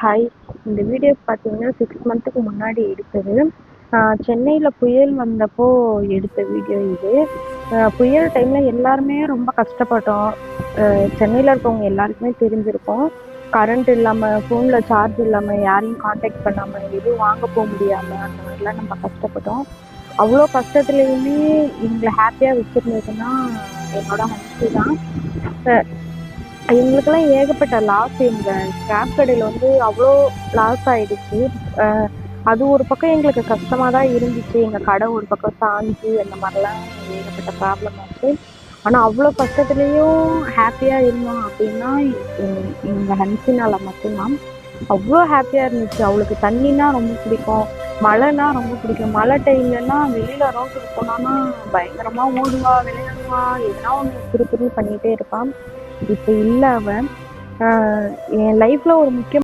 Hi. இந்த video பார்த்தீங்கன்னா 6 மந்த்துக்கு முன்னாடி எடுத்தது. சென்னையில புயல் வந்தப்போ எடுத்த வீடியோ இது. புயல் டைமில் எல்லாருமே ரொம்ப கஷ்டப்பட்டோம். சென்னையில் இருக்கவங்க எல்லாருக்குமே தெரிஞ்சிருக்கும். கரண்ட் இல்லாமல், ஃபோனில் சார்ஜ் இல்லாமல், யாரையும் காண்டாக்ட் பண்ணாமல், எதுவும் வாங்க போக முடியாமல், அந்த மாதிரிலாம் நம்ம கஷ்டப்பட்டோம். அவ்வளோ கஷ்டத்துலேயுமே எங்களை ஹாப்பியாக வச்சுருந்ததுன்னா என்னோட ஹஸ்பி தான். எங்களுக்கெல்லாம் ஏகப்பட்ட லாஸ். எங்கள் ஸ்கிராப் கடையில் வந்து அவ்வளோ லாஸ் ஆகிடுச்சு. அது ஒரு பக்கம் எங்களுக்கு கஷ்டமாக தான் இருந்துச்சு. எங்கள் கடை ஒரு பக்கம் சாஞ்சு அந்த மாதிரிலாம் ஏகப்பட்ட ப்ராப்ளம் ஆச்சு. ஆனால் அவ்வளோ கஷ்டத்துலேயும் ஹாப்பியாக இருந்தோம் அப்படின்னா எங்கள் ஹன்சினால மட்டும்தான். அவ்வளோ ஹாப்பியாக இருந்துச்சு. அவளுக்கு தண்ணின்னா ரொம்ப பிடிக்கும், மழைன்னா ரொம்ப பிடிக்கும். மழை டைம்லலாம் வெளியில் ரோட்டுக்கு போனான்னா பயங்கரமாக ஓடுவா, விளையாடுவா, எதனா ஒன்று திருப்பி பண்ணிகிட்டே இருப்பான். இப்போ இல்லை அவன். என் லைஃப்பில் ஒரு முக்கியமான